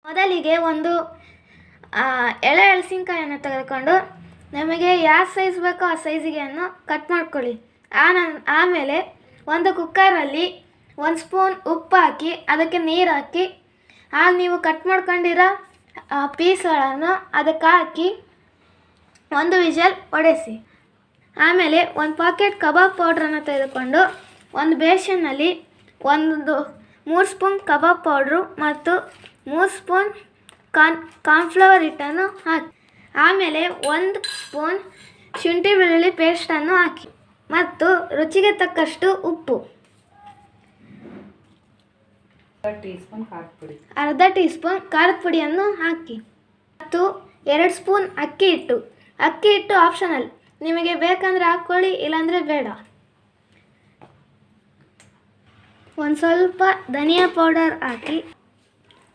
ಮೊದಲಿಗೆ ಒಂದು ಎಳೆ ಹಲಸಿನಕಾಯನ್ನು ತೆಗೆದುಕೊಂಡು ನಮಗೆ ಯಾವ ಸೈಜ್ ಬೇಕೋ ಆ ಸೈಜಿಗೆ ಕಟ್ ಮಾಡ್ಕೊಳ್ಳಿ. ಆಮೇಲೆ ಒಂದು ಕುಕ್ಕರಲ್ಲಿ 1 ಸ್ಪೂನ್ ಉಪ್ಪು ಹಾಕಿ ಅದಕ್ಕೆ ನೀರು ಹಾಕಿ ನೀವು ಕಟ್ ಮಾಡ್ಕೊಂಡಿರೋ ಪೀಸ್ಗಳನ್ನು ಅದಕ್ಕೆ ಹಾಕಿ ಒಂದು ವಿಷಲ್ ಹೊಡೆಸಿ. ಆಮೇಲೆ ಒಂದು ಪಾಕೆಟ್ ಕಬಾಬ್ ಪೌಡ್ರನ್ನು ತೆಗೆದುಕೊಂಡು ಒಂದು ಬೇಸನ್ನಲ್ಲಿ 3 ಸ್ಪೂನ್ ಕಬಾಬ್ ಪೌಡ್ರು ಮತ್ತು 3 ಸ್ಪೂನ್ ಕಾರ್ನ್ಫ್ಲವರ್ ಹಿಟ್ಟನ್ನು ಹಾಕಿ. ಆಮೇಲೆ 1 ಸ್ಪೂನ್ ಶುಂಠಿ ಬೆಳ್ಳುಳ್ಳಿ ಪೇಸ್ಟನ್ನು ಹಾಕಿ ಮತ್ತು ರುಚಿಗೆ ತಕ್ಕಷ್ಟು ಉಪ್ಪು, ಅರ್ಧ ಟೀ ಸ್ಪೂನ್ ಖಾರದ ಪುಡಿಯನ್ನು ಹಾಕಿ ಮತ್ತು 2 ಸ್ಪೂನ್ ಅಕ್ಕಿ ಹಿಟ್ಟು ಆಪ್ಷನಲ್, ನಿಮಗೆ ಬೇಕಂದರೆ ಹಾಕ್ಕೊಳ್ಳಿ, ಇಲ್ಲಾಂದರೆ ಬೇಡ. ಒಂದು ಸ್ವಲ್ಪ ಧನಿಯಾ ಪೌಡರ್ ಹಾಕಿ,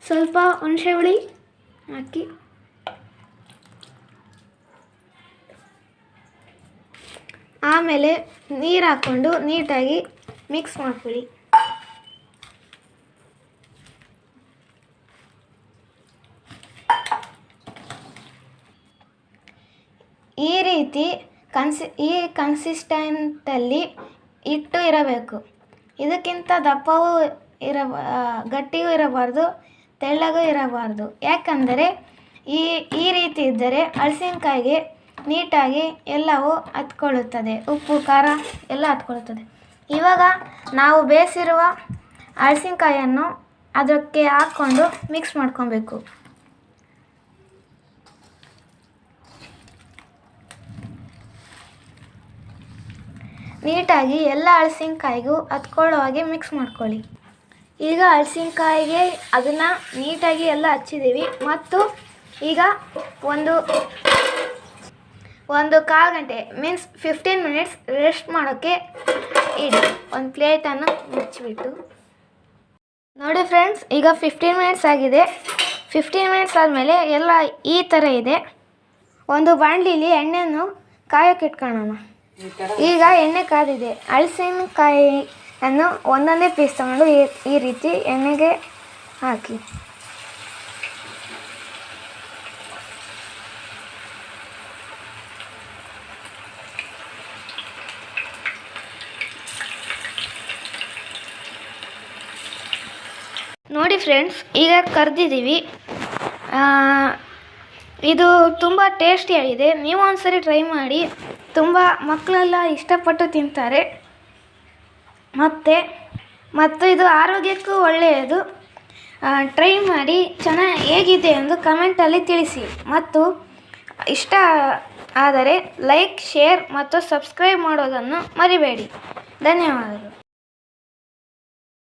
ಸ್ವಲ್ಪ ಹುಣಸೆ ಹುಳಿ ಹಾಕಿ, ಆಮೇಲೆ ನೀರು ಹಾಕ್ಕೊಂಡು ನೀಟಾಗಿ ಮಿಕ್ಸ್ ಮಾಡ್ಕೊಳ್ಳಿ. ಈ ರೀತಿ ಈ ಕನ್ಸಿಸ್ಟೆಂಟಲ್ಲಿ ಹಿಟ್ಟು ಇರಬೇಕು. ಇದಕ್ಕಿಂತ ದಪ್ಪವೂ ಗಟ್ಟಿಯೂ ಇರಬಾರ್ದು, ತೆಳ್ಳಗೂ ಇರಬಾರ್ದು. ಯಾಕಂದರೆ ಈ ರೀತಿ ಇದ್ದರೆ ಹಲಸಿನಕಾಯಿಗೆ ನೀಟಾಗಿ ಎಲ್ಲವೂ ಹತ್ಕೊಳ್ಳುತ್ತದೆ, ಉಪ್ಪು ಖಾರ ಎಲ್ಲ ಹತ್ಕೊಳ್ಳುತ್ತದೆ. ಇವಾಗ ನಾವು ಬೇಯಿಸಿರುವ ಹಲಸಿನಕಾಯಿಯನ್ನು ಅದಕ್ಕೆ ಹಾಕ್ಕೊಂಡು ಮಿಕ್ಸ್ ಮಾಡ್ಕೊಬೇಕು. ನೀಟಾಗಿ ಎಲ್ಲ ಹಲಸಿನಕಾಯಿಗೂ ಹತ್ಕೊಳ್ಳೋ ಹಾಗೆ ಮಿಕ್ಸ್ ಮಾಡ್ಕೊಳ್ಳಿ. ಈಗ ಹಲಸಿನಕಾಯಿಗೆ ಅದನ್ನು ನೀಟಾಗಿ ಎಲ್ಲ ಹಚ್ಚಿದ್ದೀವಿ ಮತ್ತು ಈಗ ಒಂದು ಕಾಲು ಗಂಟೆ ಮೀನ್ಸ್ 15 ಮಿನಿಟ್ಸ್ ರೆಸ್ಟ್ ಮಾಡೋಕ್ಕೆ ಇಡಿ. ಒಂದು ಪ್ಲೇಟನ್ನು ಮುಚ್ಚಿಬಿಟ್ಟು ನೋಡಿ ಫ್ರೆಂಡ್ಸ್, ಈಗ 15 ಮಿನಿಟ್ಸ್ ಆಗಿದೆ. 15 ಮಿನಿಟ್ಸ್ ಆದಮೇಲೆ ಎಲ್ಲ ಈ ಥರ ಇದೆ. ಒಂದು ಬಾಣಲಿಲಿ ಎಣ್ಣೆಯನ್ನು ಕಾಯೋಕ್ಕೆ ಇಟ್ಕೊಳ್ಳೋಣ. ಈಗ ಎಣ್ಣೆ ಕಾದಿದೆ. ಹಲಸಿನಕಾಯಿಯನ್ನು ಒಂದೊಂದೇ ಪೀಸ್ ತಗೊಂಡು ಈ ರೀತಿ ಎಣ್ಣೆಗೆ ಹಾಕಿ. ನೋಡಿ ಫ್ರೆಂಡ್ಸ್, ಈಗ ಕರ್ದಿದ್ದೀವಿ. ಇದು ತುಂಬ ಟೇಸ್ಟಿಯಾಗಿದೆ. ನೀವು ಒಂದ್ಸರಿ ಟ್ರೈ ಮಾಡಿ. ತುಂಬ ಮಕ್ಕಳೆಲ್ಲ ಇಷ್ಟಪಟ್ಟು ತಿಂತಾರೆ ಮತ್ತು ಇದು ಆರೋಗ್ಯಕ್ಕೂ ಒಳ್ಳೆಯದು. ಟ್ರೈ ಮಾಡಿ, ಹೇಗಿದೆ ಎಂದು ಕಮೆಂಟಲ್ಲಿ ತಿಳಿಸಿ. ಮತ್ತು ಇಷ್ಟ ಆದರೆ ಲೈಕ್, ಶೇರ್ ಮತ್ತು ಸಬ್ಸ್ಕ್ರೈಬ್ ಮಾಡೋದನ್ನು ಮರಿಬೇಡಿ. ಧನ್ಯವಾದಗಳು.